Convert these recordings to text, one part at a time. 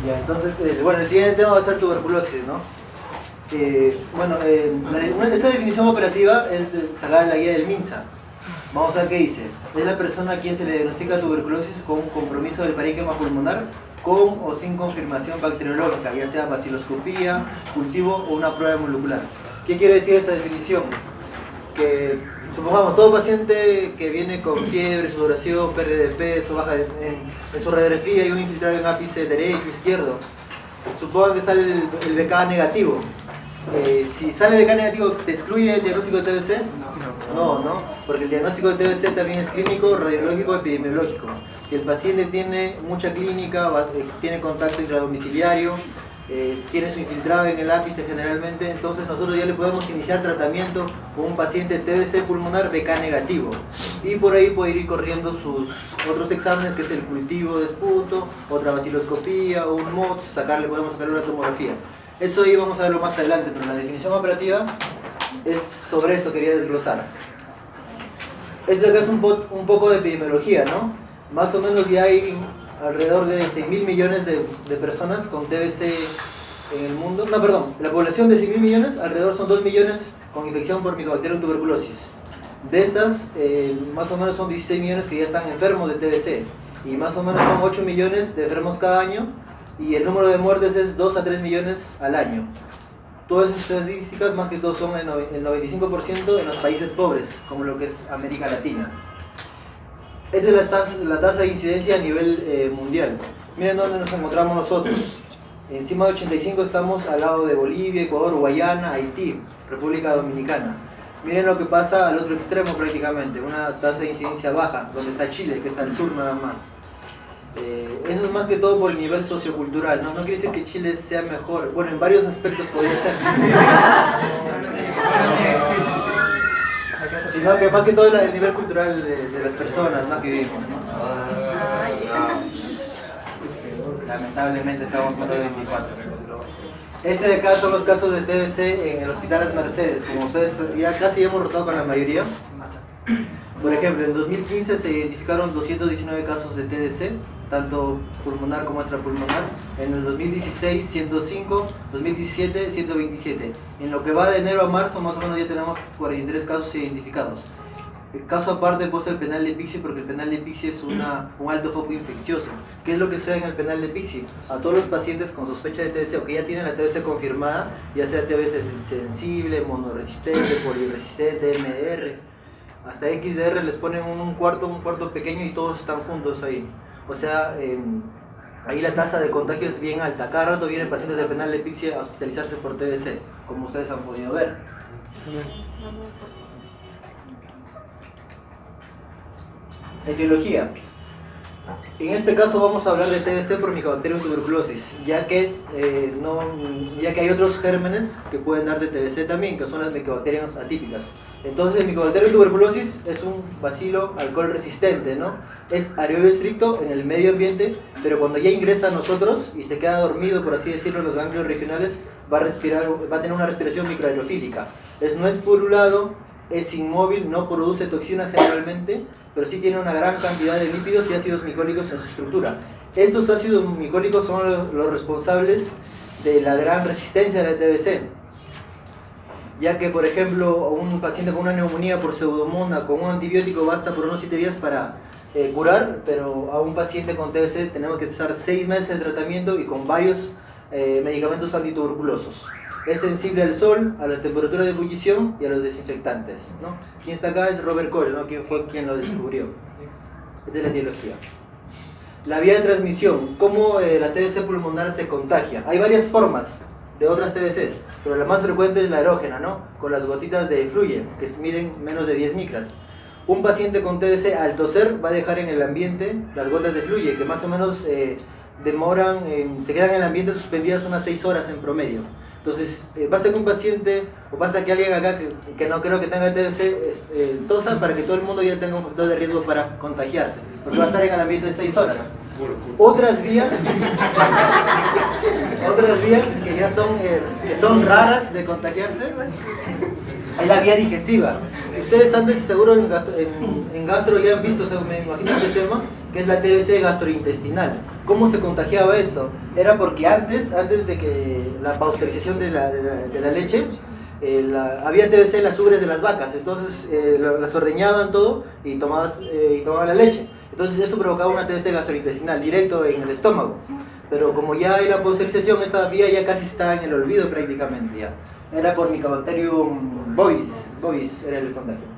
Ya, entonces, bueno, el siguiente tema va a ser tuberculosis, ¿no? Esta definición operativa es sacada de la guía del MINSA. Vamos a ver qué dice. Es la persona a quien se le diagnostica tuberculosis con un compromiso del parénquima pulmonar con o sin confirmación bacteriológica, ya sea baciloscopía, cultivo o una prueba molecular. ¿Qué quiere decir esta definición? Que supongamos todo paciente que viene con fiebre, sudoración, pérdida de peso, baja en su radiografía hay un infiltrado en ápice derecho, izquierdo. Supongan que sale el BK negativo. Si sale BK negativo, ¿te excluye el diagnóstico de TBC? No, porque el diagnóstico de TBC también es clínico, radiológico, epidemiológico. Si el paciente tiene mucha clínica, tiene contacto intradomiciliario, tiene su infiltrado en el ápice generalmente, entonces nosotros ya le podemos iniciar tratamiento con un paciente TBC pulmonar BK negativo. Y por ahí puede ir corriendo sus otros exámenes, que es el cultivo de esputo, otra baciloscopía o un MOTS, podemos sacarle una tomografía. Eso ahí vamos a verlo más adelante, pero la definición operativa es sobre esto, quería desglosar. Esto acá es un poco de epidemiología, ¿no? Más o menos ya hay alrededor de 6.000 millones de personas con TBC en el mundo. No, perdón, la población de 6.000 millones, alrededor son 2 millones con infección por Mycobacterium tuberculosis. De estas, más o menos son 16 millones que ya están enfermos de TBC. Y más o menos son 8 millones de enfermos cada año. Y el número de muertes es 2 a 3 millones al año. Todas esas estadísticas, más que todo, son el 95% en los países pobres, como lo que es América Latina. Esta es la tasa de incidencia a nivel mundial. Miren dónde nos encontramos nosotros. Encima de 85 estamos al lado de Bolivia, Ecuador, Guayana, Haití, República Dominicana. Miren lo que pasa al otro extremo prácticamente, una tasa de incidencia baja, donde está Chile, que está al sur nada más. Eso es más que todo por el nivel sociocultural, ¿no? No quiere decir que Chile sea mejor, bueno, en varios aspectos podría ser. Sino que más que todo el nivel cultural de las personas, ¿no? Que vivimos, ¿no? Lamentablemente estamos con el 24. Este de acá son los casos de TBC en el Hospital Las Mercedes. Como ustedes ya casi hemos rotado con la mayoría. Por ejemplo, en 2015 se identificaron 219 casos de TBC, tanto pulmonar como extrapulmonar. En el 2016, 105, 2017, 127. En lo que va de enero a marzo, más o menos ya tenemos 43 casos identificados. El caso aparte he puesto el penal de Pixi porque el penal de Pixi es un alto foco infeccioso. ¿Qué es lo que sucede en el penal de Pixi? A todos los pacientes con sospecha de TBC o que ya tienen la TBC confirmada, ya sea TBC sensible, monoresistente, poliresistente, MDR, hasta XDR, les ponen un cuarto pequeño y todos están juntos ahí. O sea, ahí la tasa de contagio es bien alta. Cada rato vienen pacientes del penal de Pixi a hospitalizarse por TBC, como ustedes han podido ver. Etiología. En este caso vamos a hablar de TBC por Mycobacterium tuberculosis, ya que hay otros gérmenes que pueden dar de TBC también, que son las Mycobacterias atípicas. Entonces el Mycobacterium tuberculosis es un bacilo alcohol resistente, ¿no? Es aerobio estricto en el medio ambiente, pero cuando ya ingresa a nosotros y se queda dormido, por así decirlo, en los ganglios regionales, va a tener una respiración microaerofílica. No es purulado, es inmóvil, no produce toxinas generalmente, pero sí tiene una gran cantidad de lípidos y ácidos micólicos en su estructura. Estos ácidos micólicos son los responsables de la gran resistencia de la TBC, ya que, por ejemplo, un paciente con una neumonía por pseudomonas con un antibiótico basta por unos 7 días para curar, pero a un paciente con TBC tenemos que estar 6 meses de tratamiento y con varios medicamentos antituberculosos. Es sensible al sol, a la temperatura de ebullición y a los desinfectantes, ¿no? Quien está acá es Robert Koch, ¿no? Quien fue quien lo descubrió. Esta es la etiología. La vía de transmisión, cómo la TBC pulmonar se contagia. Hay varias formas de otras TBCs, pero la más frecuente es la erógena, ¿no? Con las gotitas de fluye, que miden menos de 10 micras. Un paciente con TBC al toser va a dejar en el ambiente las gotas de fluye, que más o menos se quedan en el ambiente suspendidas unas 6 horas en promedio. Entonces, basta que un paciente, o basta que alguien acá que no creo que tenga TBC, tosa para que todo el mundo ya tenga un factor de riesgo para contagiarse, porque va a estar en el ambiente de 6 horas. Otras vías que ya son raras de contagiarse, es la vía digestiva. Ustedes antes seguro en gastro ya han visto, me imagino este tema, que es la TBC gastrointestinal. ¿Cómo se contagiaba esto? Era porque antes de que la pasteurización de la leche, había TBC en las ubres de las vacas, entonces las ordeñaban todo y tomaban la leche. Entonces eso provocaba una TBC gastrointestinal directo en el estómago. Pero como ya hay la pasteurización, esta vía ya casi está en el olvido prácticamente ya. Era por Mycobacterium bovis era el contagio.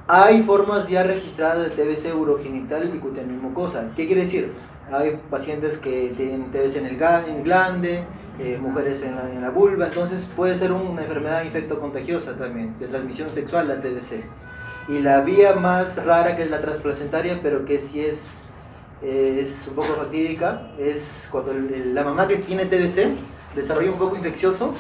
Hay formas ya registradas de TBC urogenital y cutáneo mucosa. ¿Qué quiere decir? Hay pacientes que tienen TBC en el glande, mujeres en la vulva, entonces puede ser una enfermedad infectocontagiosa también, de transmisión sexual la TBC. Y la vía más rara, que es la transplacentaria, pero que sí es un poco fatídica, es cuando la mamá que tiene TBC desarrolla un foco infeccioso.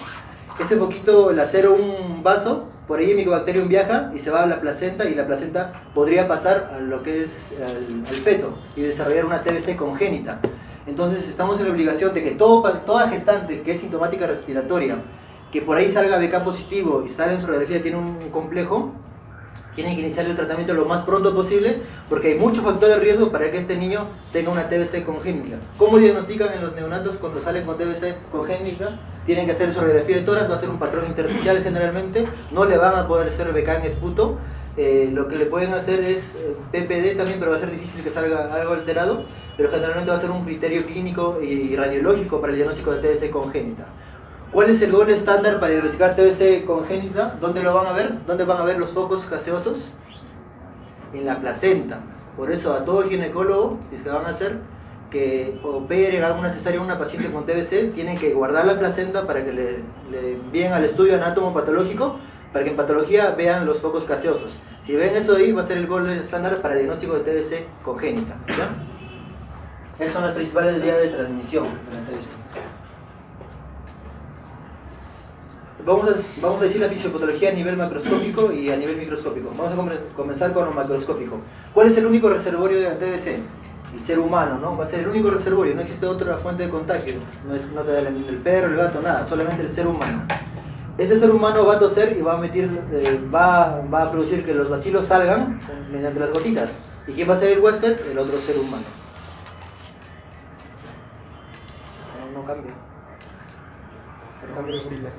Ese foquito, al hacer un vaso, por ahí el Mycobacterium viaja y se va a la placenta, y la placenta podría pasar a lo que es al feto y desarrollar una TBC congénita. Entonces estamos en la obligación de que toda gestante que es sintomática respiratoria, que por ahí salga BK positivo y sale en su radiografía tiene un complejo, tienen que iniciar el tratamiento lo más pronto posible, porque hay mucho factor de riesgo para que este niño tenga una TBC congénita. ¿Cómo diagnostican en los neonatos cuando salen con TBC congénita? Tienen que hacer su radiografía de tórax, va a ser un patrón intersticial generalmente, no le van a poder hacer BK en esputo. Lo que le pueden hacer es PPD también, pero va a ser difícil que salga algo alterado, pero generalmente va a ser un criterio clínico y radiológico para el diagnóstico de TBC congénita. ¿Cuál es el gol estándar para diagnosticar TBC congénita? ¿Dónde lo van a ver? ¿Dónde van a ver los focos gaseosos? En la placenta. Por eso a todo ginecólogo, si es que van a hacer que operen, hagan una cesárea a una paciente con TBC, tienen que guardar la placenta para que le envíen al estudio anatomopatológico, para que en patología vean los focos gaseosos. Si ven eso ahí, va a ser el gol estándar para diagnóstico de TBC congénita, ¿ya? Esas son las principales vías de transmisión de la TBC. Vamos a decir la fisiopatología a nivel macroscópico y a nivel microscópico. Vamos a comenzar con lo macroscópico. ¿Cuál es el único reservorio de la TBC? El ser humano, ¿no? Va a ser el único reservorio, no existe otra fuente de contagio. No te da el perro, el gato, nada, solamente el ser humano. Este ser humano va a toser y va a producir que los bacilos salgan mediante las gotitas. ¿Y quién va a ser el huésped? El otro ser humano. No cambia. No cambia.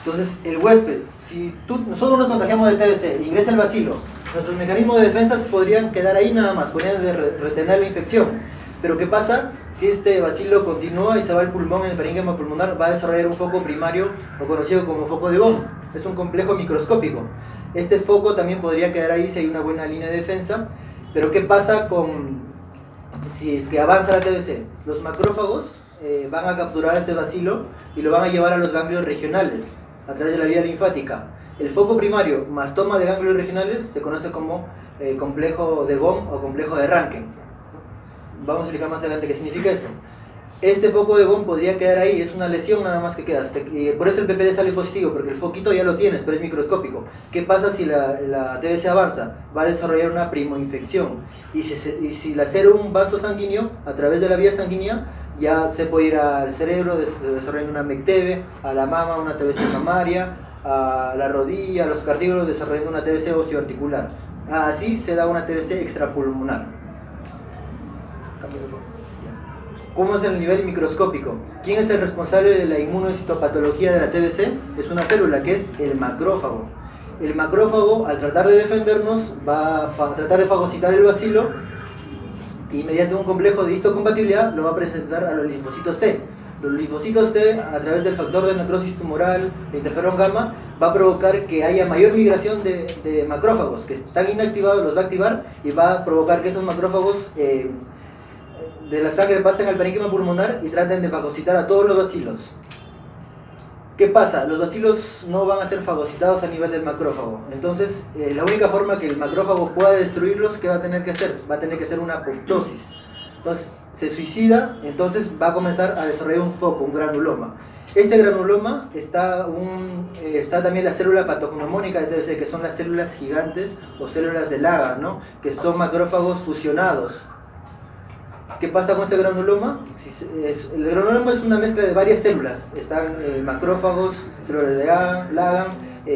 Entonces, el huésped, si nosotros nos contagiamos de TBC, ingresa el bacilo, nuestros mecanismos de defensa podrían quedar ahí nada más, podrían retener la infección. Pero ¿qué pasa? Si este bacilo continúa y se va al pulmón, en el parénquima pulmonar, va a desarrollar un foco primario, o conocido como foco de Von. Es un complejo microscópico. Este foco también podría quedar ahí si hay una buena línea de defensa. Pero ¿qué pasa si es que avanza la TBC? Los macrófagos van a capturar este bacilo y lo van a llevar a los ganglios regionales a través de la vía linfática. El foco primario más toma de ganglios regionales se conoce como complejo de Von o complejo de Rankin. Vamos a explicar más adelante qué significa esto. Este foco de Von podría quedar ahí, es una lesión nada más que queda. Por eso el PPD sale positivo, porque el foquito ya lo tienes, pero es microscópico. ¿Qué pasa si la TBC avanza? Va a desarrollar una primoinfección. Y si le hacer un vaso sanguíneo a través de la vía sanguínea, ya se puede ir al cerebro desarrollando una MECTB, a la mama una TBC mamaria, a la rodilla, a los cartílagos desarrollando una TBC osteoarticular. Así se da una TBC extrapulmonar. ¿Cómo es el nivel microscópico? ¿Quién es el responsable de la inmunohistopatología de la TBC? Es una célula que es el macrófago. El macrófago, al tratar de defendernos, va a tratar de fagocitar el bacilo y mediante un complejo de histocompatibilidad lo va a presentar a los linfocitos T. Los linfocitos T, a través del factor de necrosis tumoral, de interferón gamma, va a provocar que haya mayor migración de macrófagos que están inactivados, los va a activar y va a provocar que estos macrófagos de la sangre pasen al parénquima pulmonar y traten de fagocitar a todos los bacilos. ¿Qué pasa? Los bacilos no van a ser fagocitados a nivel del macrófago. Entonces, la única forma que el macrófago pueda destruirlos, ¿qué va a tener que hacer? Va a tener que hacer una apoptosis. Entonces, se suicida, entonces va a comenzar a desarrollar un foco, un granuloma. Este granuloma está también la célula patognomónica de TBC, que son las células gigantes o células de Laga, ¿no? Que son macrófagos fusionados. ¿Qué pasa con este granuloma? El granuloma es una mezcla de varias células. Están macrófagos, células de Laga,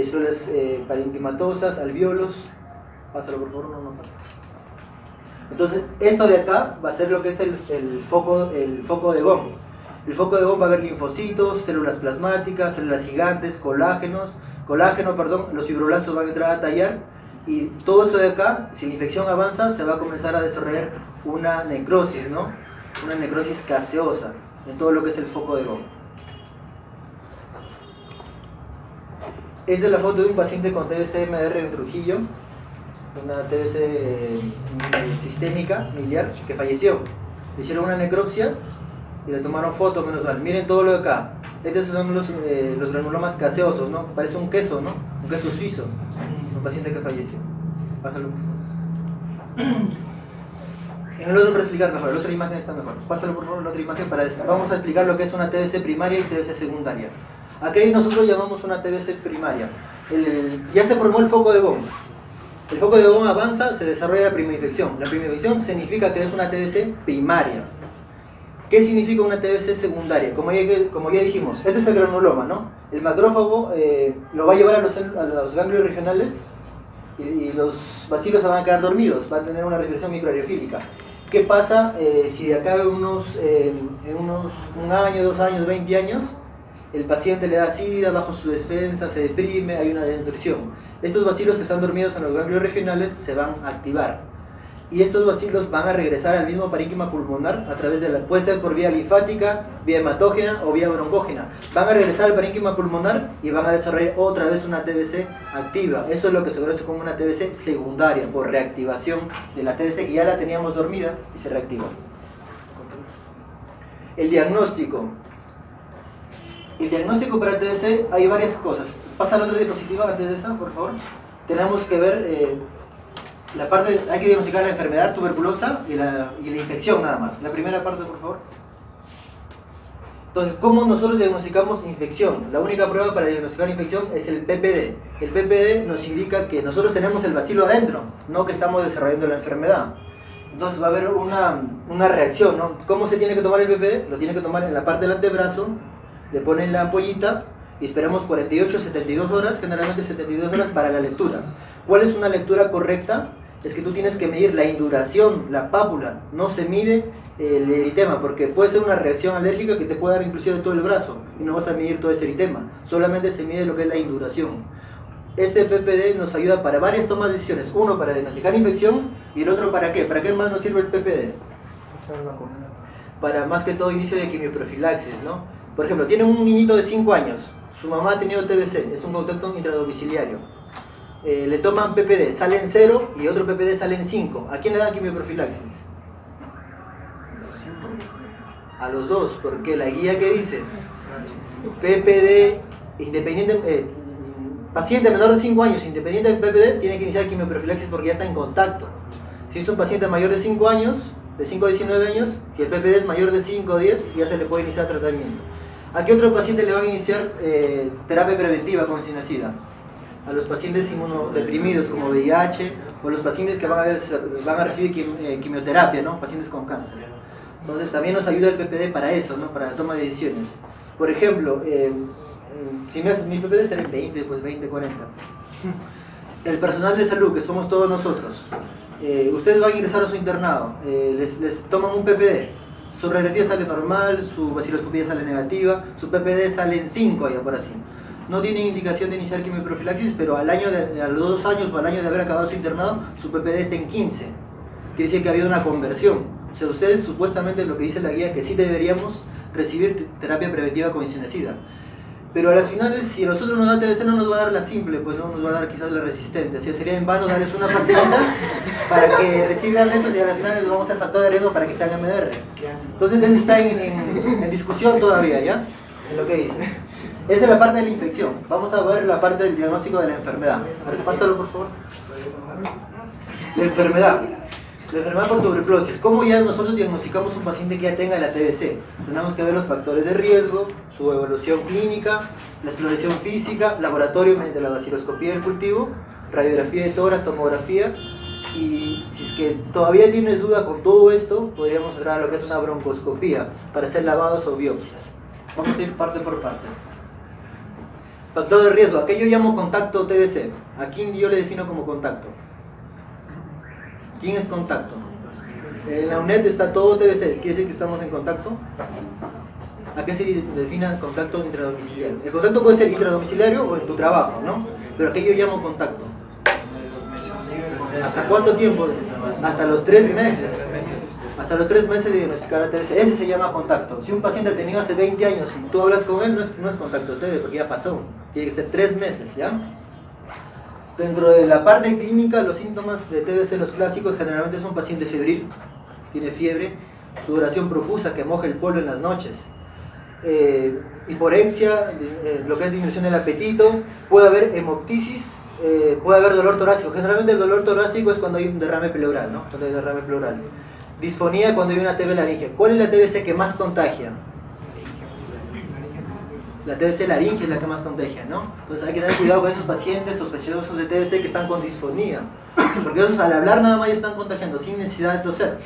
células parenquimatosas, alvéolos. Pásalo por favor, no pasa. Entonces, esto de acá va a ser lo que es el foco de Gom. El foco de Gom va a haber linfocitos, células plasmáticas, células gigantes, colágeno, los fibroblastos van a entrar a tallar, y todo esto de acá, si la infección avanza, se va a comenzar a desarrollar una necrosis, ¿no? Una necrosis gaseosa en todo lo que es el foco de Gom. Esta es la foto de un paciente con TBC-MDR en Trujillo, una TBC sistémica miliar que falleció. Le hicieron una necropsia y le tomaron foto, menos mal. Miren todo lo de acá. Estos son los granulomas gaseosos, ¿no? Parece un queso, ¿no? Un queso suizo. Un paciente que falleció. Pásalo. En el otro para explicar mejor, la otra imagen está mejor. Pásalo por favor, la otra imagen vamos a explicar lo que es una TBC primaria y TBC secundaria. Aquí nosotros llamamos una TBC primaria. Ya se formó el foco de Gom. El foco de Gom avanza, se desarrolla la primoinfección. La primoinfección significa que es una TBC primaria. ¿Qué significa una TBC secundaria? Como ya dijimos, este es el granuloma, ¿no? El macrófago lo va a llevar a los ganglios regionales y los bacilos se van a quedar dormidos, va a tener una respiración microaerofílica. ¿Qué pasa si de acá en unos 1 año, 2 años, 20 años, el paciente le da sida, bajo su defensa, se deprime, hay una desnutrición? Estos bacilos que están dormidos en los ganglios regionales se van a activar. Y estos bacilos van a regresar al mismo parénquima pulmonar a través de puede ser por vía linfática, vía hematógena o vía broncógena. Van a regresar al parénquima pulmonar y van a desarrollar otra vez una TBC activa. Eso es lo que se conoce como una TBC secundaria, por reactivación de la TBC que ya la teníamos dormida y se reactivó. El diagnóstico. El diagnóstico para TBC hay varias cosas. Pasa a la otra diapositiva antes de esa, por favor. Tenemos que ver hay que diagnosticar la enfermedad tuberculosa y la infección nada más. La primera parte, por favor. Entonces, ¿cómo nosotros diagnosticamos infección? La única prueba para diagnosticar infección es el PPD. El PPD nos indica que nosotros tenemos el bacilo adentro, no que estamos desarrollando la enfermedad. Entonces va a haber una reacción, ¿no? ¿Cómo se tiene que tomar el PPD? Lo tiene que tomar en la parte del antebrazo, le ponen la ampollita y esperamos 48, 72 horas, generalmente 72 horas para la lectura. ¿Cuál es una lectura correcta? Es que tú tienes que medir la induración, la pápula, no se mide el eritema, porque puede ser una reacción alérgica que te puede dar inclusive todo el brazo y no vas a medir todo ese eritema, solamente se mide lo que es la induración. Este PPD nos ayuda para varias tomas de decisiones, uno para diagnosticar infección y el otro para qué. ¿Para qué más nos sirve el PPD? Para más que todo inicio de quimioprofilaxis, ¿no? Por ejemplo, tiene un niñito de 5 años, su mamá ha tenido TBC, es un contacto intradomiciliario. Le toman PPD, salen 0 y otro PPD salen 5. ¿A quién le dan quimioprofilaxis? A los dos, porque la guía que dice PPD paciente menor de 5 años independiente del PPD tiene que iniciar quimioprofilaxis porque ya está en contacto. Si es un paciente mayor de 5 años, de 5 a 19 años, si el PPD es mayor de 5 o 10, ya se le puede iniciar tratamiento. ¿A qué otro paciente le van a iniciar terapia preventiva con sinacida? A los pacientes inmunodeprimidos como VIH o los pacientes que van a recibir quimioterapia, ¿no? Pacientes con cáncer. Entonces también nos ayuda el PPD para eso, ¿no? Para la toma de decisiones. Por ejemplo, si mi PPD está en 20, pues 20, 40. El personal de salud, que somos todos nosotros, ustedes van a ingresar a su internado, les toman un PPD, su radiografía sale normal, su vaciloscopía sale negativa, su PPD sale en 5, allá por así. No tienen indicación de iniciar quimioprofilaxis, pero a los 2 años o al año de haber acabado su internado, su PPD está en 15. Quiere decir que ha habido una conversión. O sea, ustedes supuestamente lo que dice la guía, que sí deberíamos recibir terapia preventiva con sinacida. Pero a las finales, si a nosotros nos da TBC, no nos va a dar la simple, pues no nos va a dar quizás la resistente. Así que sería en vano darles una pastillita para que reciban eso y a las finales les vamos a hacer factor de riesgo para que se hagan MDR. Entonces eso está en discusión todavía, ¿ya? En lo que dice. Esa es la parte de la infección. Vamos a ver la parte del diagnóstico de la enfermedad. A ver, pásalo por favor. La enfermedad. La enfermedad por tuberculosis. ¿Cómo ya nosotros diagnosticamos un paciente que ya tenga la TBC? Tenemos que ver los factores de riesgo, su evolución clínica, la exploración física, laboratorio mediante la vaciloscopía del cultivo, radiografía de tórax, tomografía. Y si es que todavía tienes duda con todo esto, podríamos entrar a lo que es una broncoscopía para hacer lavados o biopsias. Vamos a ir parte por parte. Factor de riesgo. ¿A qué yo llamo contacto TBC? ¿A quién yo le defino como contacto? ¿Quién es contacto? En la UNED está todo TBC, quiere decir que estamos en contacto. ¿A qué se define contacto intradomiciliario? El contacto puede ser intradomiciliario o en tu trabajo, ¿no? Pero ¿qué yo llamo contacto? ¿Hasta cuánto tiempo? Hasta los 3 meses. Hasta los 3 meses de diagnosticar a TBC. Ese se llama contacto. Si un paciente ha tenido hace 20 años y tú hablas con él, no es contacto TB, porque ya pasó. Tiene que ser 3 meses, ¿ya? Dentro de la parte clínica, los síntomas de TBC, los clásicos, generalmente es un paciente febril, tiene fiebre, sudoración profusa que moja el polo en las noches, hiporexia, lo que es disminución del apetito, puede haber hemoptisis, puede haber dolor torácico. Generalmente el dolor torácico es cuando hay un derrame pleural, ¿no? Cuando hay derrame pleural. Disfonía cuando hay una TB laringe. ¿Cuál es la TBC que más contagia? La TBC laringe es la que más contagia, ¿no? Entonces hay que tener cuidado con esos pacientes sospechosos de TBC que están con disfonía, porque esos al hablar nada más ya están contagiando sin necesidad de toser.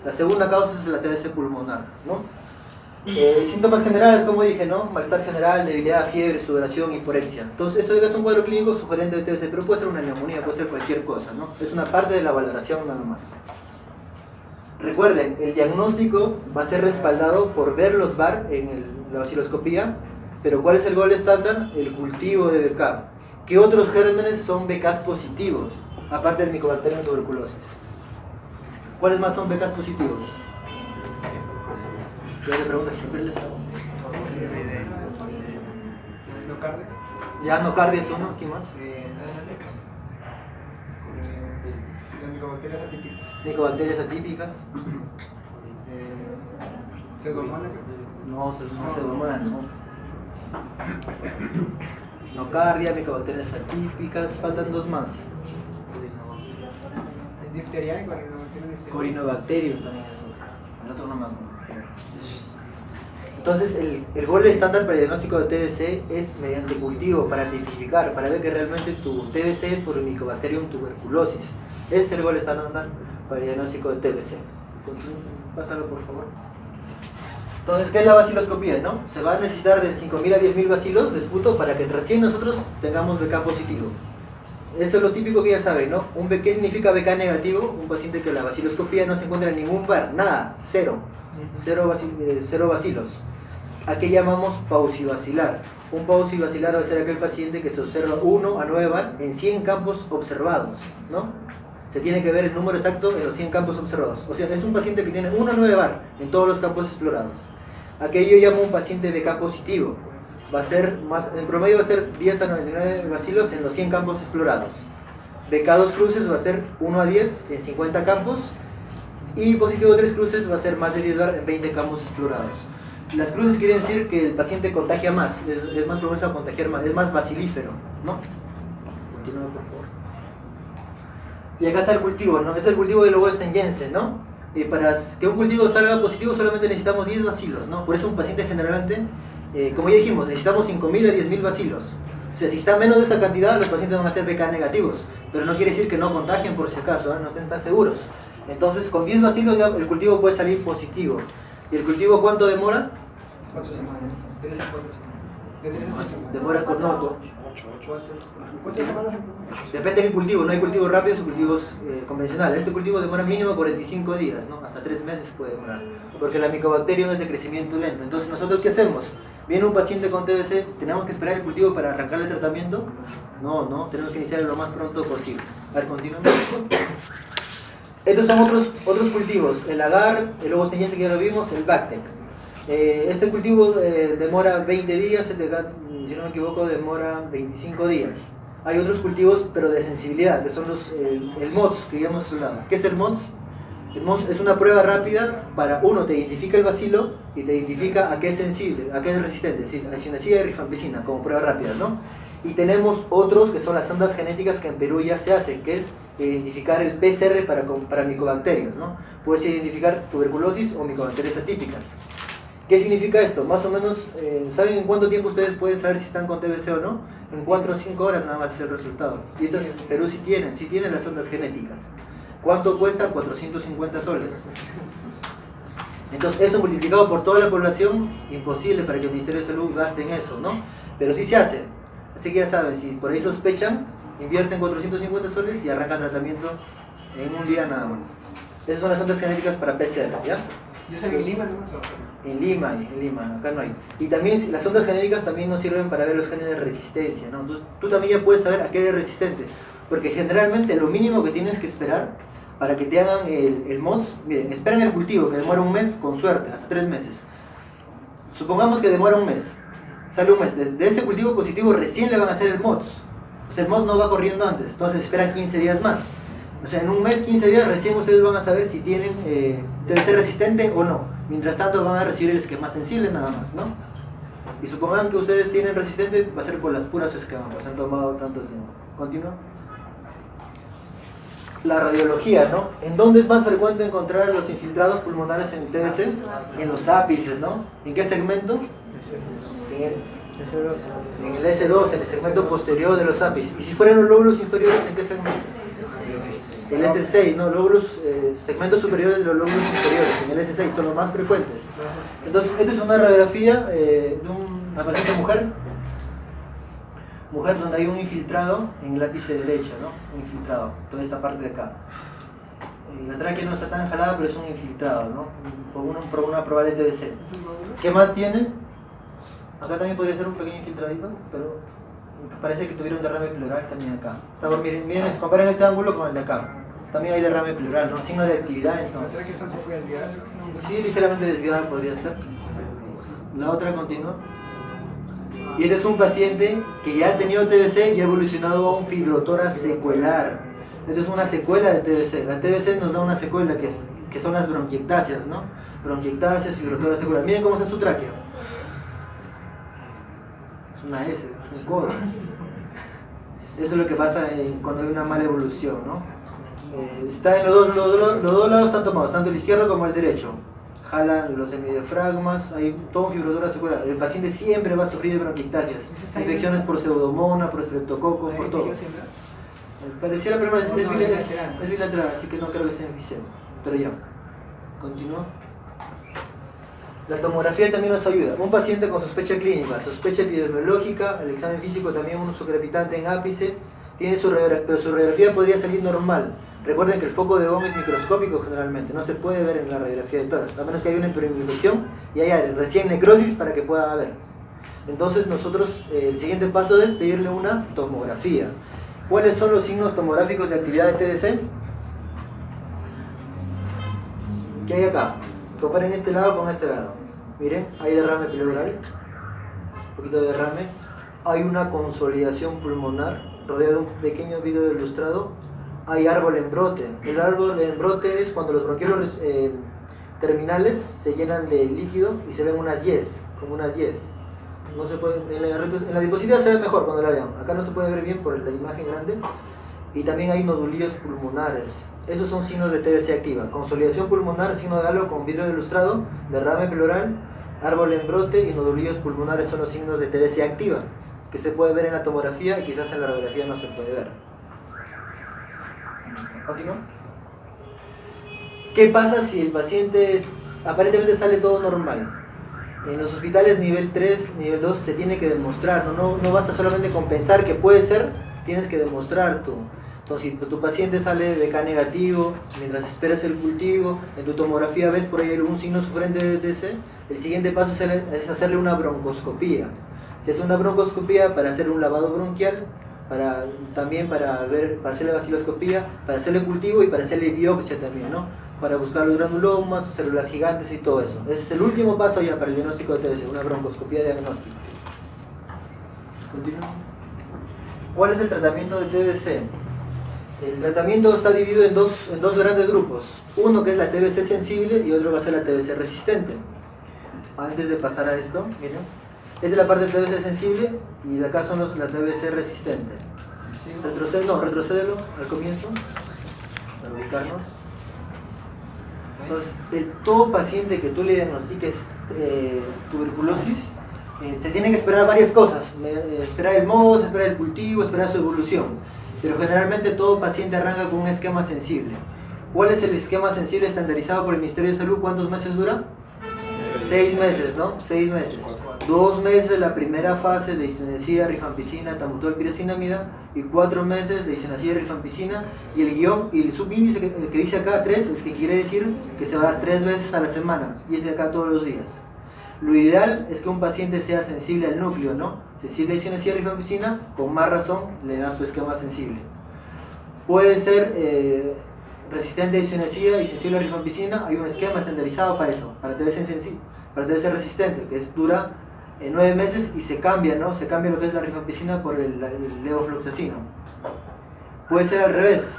La segunda causa es la TBC pulmonar, ¿no? Síntomas generales, como dije, ¿no? Malestar general, debilidad, fiebre, sudoración, hiporexia. Entonces esto es un cuadro clínico sugerente de TBC, pero puede ser una neumonía, puede ser cualquier cosa, ¿no? Es una parte de la valoración nada más. Recuerden, el diagnóstico va a ser respaldado por ver los VAR en la vaciloscopía, pero ¿cuál es el gol estándar? El cultivo de BK. ¿Qué otros gérmenes son BKs positivos? Aparte del Mycobacterium tuberculosis. ¿Cuáles más son BKs positivos? Ya le preguntas siempre les hago. ¿Nocardia? Ya Nocardia es uno, ¿quién más? Las micobacterias atípicas. Mycobacterias atípicas. Pseudomonas. No, pseudomonas no. Nocardia, Mycobacterias atípicas, faltan 2 más. Difteria y Corinobacterium también es otro. El otro no me acuerdo. Entonces el gol estándar para el diagnóstico de TBC es mediante cultivo, para tipificar, para ver que realmente tu TBC es por Mycobacterium tuberculosis. Ese es el gol estándar para el diagnóstico de TBC. Pásalo por favor. Entonces, ¿qué es la vaciloscopía? ¿No? Se va a necesitar de 5.000 a 10.000 bacilos de esputo para que recién nosotros tengamos BK positivo. Eso es lo típico que ya saben, ¿no? ¿Qué significa BK negativo? Un paciente que la vaciloscopía no se encuentra en ningún bar, nada, cero bacilos. ¿A qué llamamos paucibacilar? Un paucibacilar va a ser aquel paciente que se observa 1 a 9 bar en 100 campos observados, ¿no? Se tiene que ver el número exacto en los 100 campos observados. O sea, es un paciente que tiene 1 a 9 bar en todos los campos explorados. Aquello llamo un paciente BK positivo. Va a ser en promedio va a ser 10 a 99 bacilos en los 100 campos explorados. BK2 cruces va a ser 1 a 10 en 50 campos. Y positivo 3 cruces va a ser más de 10 bar en 20 campos explorados. Las cruces quieren decir que el paciente contagia más, es más propenso a contagiar más, es más bacilífero, ¿no? Continúa, por favor. Y acá está el cultivo, ¿no? Es el cultivo de Loweston-Jensen, ¿no? Y para que un cultivo salga positivo solamente necesitamos 10 bacilos, ¿no? Por eso un paciente generalmente, como ya dijimos, necesitamos 5.000 a 10.000 bacilos. O sea, si está menos de esa cantidad, los pacientes van a ser BK negativos. Pero no quiere decir que no contagien por si acaso, ¿eh? No estén tan seguros. Entonces, con 10 bacilos ya el cultivo puede salir positivo. ¿Y el cultivo cuánto demora? 4 semanas. 3 a 4 semanas. De 3 a 4 semanas. Demora con no, 4 semanas. depende de qué cultivo, no hay cultivos rápidos o cultivos convencionales. Este cultivo demora mínimo 45 días, ¿no? Hasta 3 meses puede demorar, porque la Mycobacterium es de crecimiento lento. Entonces, ¿nosotros qué hacemos? Viene un paciente con TBC, ¿tenemos que esperar el cultivo para arrancar el tratamiento? No, tenemos que iniciarlo lo más pronto posible. A ver, continuamos. Estos son otros cultivos, el agar, el Loweston-Jensen que ya lo vimos, el Bactec. Este cultivo demora 20 días, si no me equivoco demora 25 días. Hay otros cultivos, pero de sensibilidad, que son el MOTS, que ya hemos hablado. ¿Qué es el MOTS? El MOTS es una prueba rápida para, uno, te identifica el bacilo y te identifica a qué es sensible, a qué es resistente, ¿sí? Isoniazida y rifampicina, como prueba rápida, ¿no? Y tenemos otros que son las sondas genéticas que en Perú ya se hacen, que es identificar el PCR para micobacterias, ¿no? Puedes identificar tuberculosis o micobacterias atípicas. ¿Qué significa esto? Más o menos, ¿saben en cuánto tiempo ustedes pueden saber si están con TBC o no? En 4 o 5 horas nada más es el resultado. Y estas Perú sí tienen las sondas genéticas. ¿Cuánto cuesta? 450 soles. Entonces, eso multiplicado por toda la población, imposible para que el Ministerio de Salud gaste en eso, ¿no? Pero sí se hace. Así que ya saben, si por ahí sospechan, invierten 450 soles y arrancan tratamiento en un día nada más. Esas son las ondas genéticas para PCR, ¿ya? Yo sé que en Lima nomás o En Lima, acá no hay. Y también las ondas genéticas también nos sirven para ver los genes de resistencia, ¿no? Entonces, tú también ya puedes saber a qué eres resistente, porque generalmente lo mínimo que tienes que esperar para que te hagan el MOTS, miren, esperan el cultivo que demora un mes, con suerte, hasta 3 meses. Supongamos que demora un mes, sale un mes, de ese cultivo positivo recién le van a hacer el MOTS. Pues el MOTS no va corriendo antes, entonces esperan 15 días más. O sea, en un mes, 15 días, recién ustedes van a saber si tienen, debe ser resistente o no. Mientras tanto van a recibir el esquema sensible nada más, ¿no? Y supongan que ustedes tienen resistente, va a ser por las puras esquemas, pues han tomado tanto tiempo. ¿Continúa? La radiología, ¿no? ¿En dónde es más frecuente encontrar los infiltrados pulmonares en el TBC? En los ápices, ¿no? ¿En qué segmento? En el S2, en el segmento posterior de los ápices. ¿Y si fueran los lóbulos inferiores, en qué segmento? El S6, ¿no? Lóbulos, segmentos superiores de los lóbulos inferiores, en el S6, son los más frecuentes. Entonces, esta es una radiografía de una paciente mujer donde hay un infiltrado en el ápice derecho, ¿no? Un infiltrado, toda esta parte de acá. La tráquea no está tan jalada, pero es un infiltrado, ¿no? Por una probable TBC. ¿Qué más tiene? Acá también podría ser un pequeño infiltradito, pero parece que tuvieron derrame pleural también acá. Miren, comparen este ángulo con el de acá. También hay derrame pleural, ¿no? Signo de actividad, entonces. ¿Será que está un poco desviada? Sí, ligeramente desviada podría ser. La otra continúa. Y este es un paciente que ya ha tenido TBC y ha evolucionado a un fibrotórax secuelar. Esta es una secuela de TBC. La TBC nos da una secuela que son las bronquiectasias, ¿no? Bronquiectasias, fibrotórax secular. Miren cómo está su tráquea. Es una S, es un codo. Eso es lo que pasa cuando hay una mala evolución, ¿no? Está en los dos lados están tomados, tanto el izquierdo como el derecho. Jalan los hemidiafragmas, hay todo un fibrotórax secular. El paciente siempre va a sufrir de bronquiectasias, infecciones por pseudomonas, por estreptococo, por todo. Pareciera, pero es bilateral, así que no creo que sea enfisema. Pero ya, continúa. La tomografía también nos ayuda. Un paciente con sospecha clínica, sospecha epidemiológica, el examen físico también un uso crepitante en ápice, tiene pero su radiografía podría salir normal. Recuerden que el foco de Bohm es microscópico generalmente, no se puede ver en la radiografía de tórax, a menos que haya una infección y haya recién necrosis para que pueda ver. Entonces nosotros, el siguiente paso es pedirle una tomografía. ¿Cuáles son los signos tomográficos de actividad de TBC? ¿Qué hay acá? Comparen este lado con este lado. Miren, hay derrame pleural, un poquito de derrame. Hay una consolidación pulmonar rodeada de un pequeño vidrio de lustrado. Hay árbol en brote. El árbol en brote es cuando los bronquiolos terminales se llenan de líquido y se ven unas yes, como unas yes. No se puede, en la diapositiva se ve mejor cuando la vean. Acá no se puede ver bien por la imagen grande. Y también hay nodulillos pulmonares. Esos son signos de TBC activa. Consolidación pulmonar, signo de halo con vidrio ilustrado, derrame pleural, árbol en brote y nodulillos pulmonares son los signos de TBC activa, que se puede ver en la tomografía y quizás en la radiografía no se puede ver. ¿Continúa? ¿Qué pasa si el paciente aparentemente sale todo normal? En los hospitales nivel 3, nivel 2 se tiene que demostrar, no basta solamente con pensar que puede ser, tienes que demostrar tú. Entonces, si tu paciente sale de K negativo, mientras esperas el cultivo, en tu tomografía ves por ahí algún signo sufrente de TBC, el siguiente paso es hacerle una broncoscopía. Se hace una broncoscopía para hacer un lavado bronquial, también para hacerle vaciloscopía, para hacerle cultivo y para hacerle biopsia también, ¿no? Para buscar los granulomas, células gigantes y todo eso. Ese es el último paso ya para el diagnóstico de TBC, una broncoscopía diagnóstica. Continúa. ¿Cuál es el tratamiento de TBC? El tratamiento está dividido en dos grandes grupos. Uno que es la TBC sensible y otro va a ser la TBC resistente. Antes de pasar a esto, miren. Esta es la parte del TBC sensible y de acá son la TBC resistente. Retrocédelo al comienzo para ubicarnos. Entonces, todo paciente que tú le diagnostiques tuberculosis, se tienen que esperar varias cosas. Esperar el MOS, esperar el cultivo, esperar su evolución. Pero generalmente todo paciente arranca con un esquema sensible. ¿Cuál es el esquema sensible estandarizado por el Ministerio de Salud? ¿Cuántos meses dura? 6 meses, ¿no? 6 meses. 2 meses la primera fase de isoniazida, rifampicina, etambutol, piracinamida, y 4 meses de isoniazida, rifampicina, y el guión y el subíndice que dice acá 3 es que quiere decir que se va a dar 3 veces a la semana, y es de acá todos los días. Lo ideal es que un paciente sea sensible al núcleo, ¿no? Sensible a isoniazida, rifampicina, con más razón le das tu esquema sensible. Puede ser resistente a isoniazida y sensible a rifampicina, hay un esquema estandarizado para eso, para TBC resistente, que dura 9 meses y se cambia, ¿no? Se cambia lo que es la rifampicina por el levofloxacino. Puede ser al revés.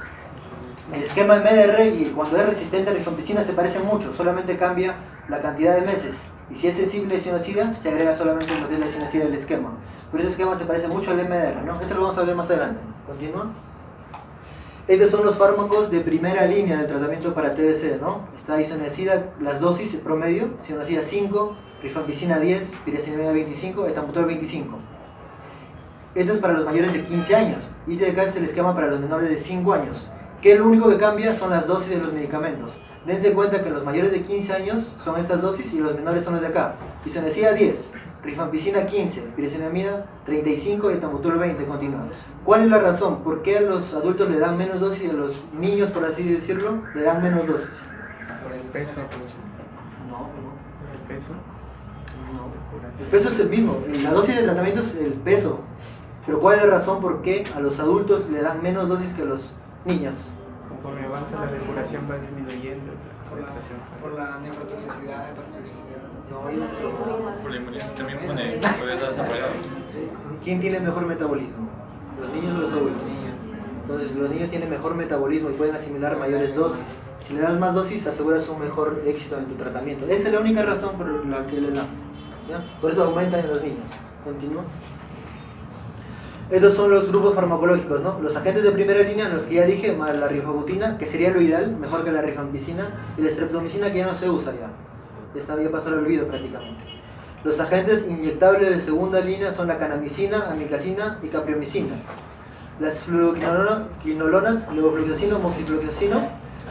El esquema MDR, y cuando es resistente a rifampicina se parece mucho, solamente cambia la cantidad de meses. Y si es sensible a isoniazida, se agrega solamente lo que es la isoniazida del esquema. Pero ese esquema se parece mucho al MDR, ¿no? Eso lo vamos a ver más adelante. ¿Continúa? Estos son los fármacos de primera línea del tratamiento para TBC, ¿no? Está isoniazida, las dosis promedio, isoniazida 5, rifampicina 10, piracinamida 25, etambutol 25. Esto es para los mayores de 15 años. Y este de acá es el esquema para los menores de 5 años. Que lo único que cambia son las dosis de los medicamentos. Dense cuenta que los mayores de 15 años son estas dosis y los menores son los de acá. Isoniazida 10, rifampicina 15, piracinamida 35 y etambutol 20. Continúa. ¿Cuál es la razón? ¿Por qué a los adultos le dan menos dosis y a los niños, por así decirlo, le dan menos dosis? Por el peso. No. ¿El peso? No. El peso es el mismo. La dosis de tratamiento es el peso. Pero ¿cuál es la razón por qué a los adultos le dan menos dosis que a los niños? Conforme avanza la depuración va disminuyendo Por la nefrotoxicidad, hepatotoxicidad. Por la inmunidad también puede estar desarrollado. ¿Quién tiene mejor metabolismo? ¿Los niños o los adultos? Entonces los niños tienen mejor metabolismo y pueden asimilar mayores dosis. Si le das más dosis, aseguras un mejor éxito en tu tratamiento. Esa es la única razón por la que le dan. ¿Ya? Por eso aumentan en los niños. Continúa. Estos son los grupos farmacológicos, ¿no? Los agentes de primera línea, los que ya dije, más la rifabutina, que sería lo ideal, mejor que la rifampicina, y la streptomicina, que ya no se usa ya pasó al olvido prácticamente. Los agentes inyectables de segunda línea son la canamicina, amikacina y capriomicina. Las fluoroquinolonas, levofloxacino, moxifloxacino.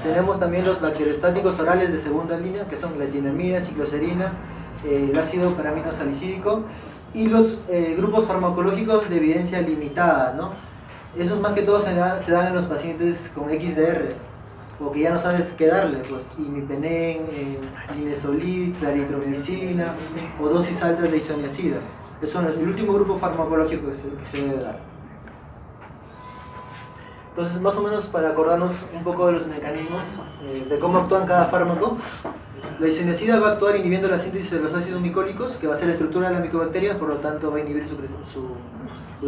Tenemos también los bacteriostáticos orales de segunda línea, que son la tinamida, cicloserina, el ácido paraminosalicídico, y los grupos farmacológicos de evidencia limitada, ¿no? Esos más que todo se dan en los pacientes con XDR, o que ya no sabes qué darle, pues imipenem, linezolid, claritromicina, o dosis altas de isoniazida. Esos son el último grupo farmacológico que se debe dar. Entonces, más o menos para acordarnos un poco de los mecanismos, de cómo actúan cada fármaco. La isoniazida va a actuar inhibiendo la síntesis de los ácidos micólicos, que va a ser la estructura de la micobacteria, por lo tanto va a inhibir su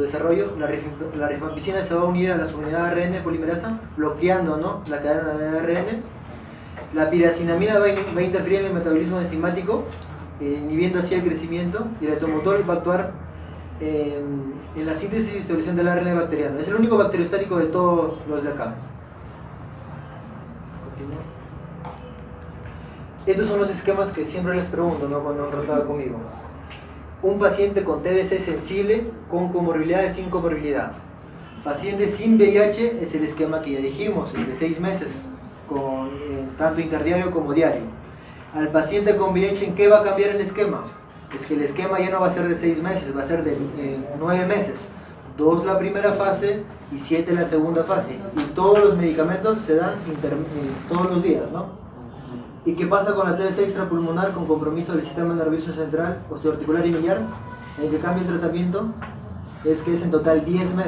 desarrollo. La rifampicina se va a unir a la subunidad ARN polimerasa, bloqueando, ¿no?, la cadena de ARN. La piracinamida va a interferir en el metabolismo enzimático, inhibiendo así el crecimiento, y el etambutol va a actuar en la síntesis y estabilización del ARN bacteriano. Es el único bacteriostático de todos los de acá. Estos son los esquemas que siempre les pregunto, ¿no?, cuando han tratado conmigo. Un paciente con TBC sensible con comorbilidad y sin comorbilidad. Paciente sin VIH es el esquema que ya dijimos, el de 6 meses, con tanto interdiario como diario. Al paciente con VIH, ¿en qué va a cambiar el esquema? Es que el esquema ya no va a ser de 6 meses, va a ser de 9 meses. 2 la primera fase y 7 la segunda fase. Y todos los medicamentos se dan todos los días, ¿no? ¿Y qué pasa con la TBC extrapulmonar con compromiso del sistema nervioso central, osteoarticular y miliar? En que cambia el tratamiento es que es en total 10 meses.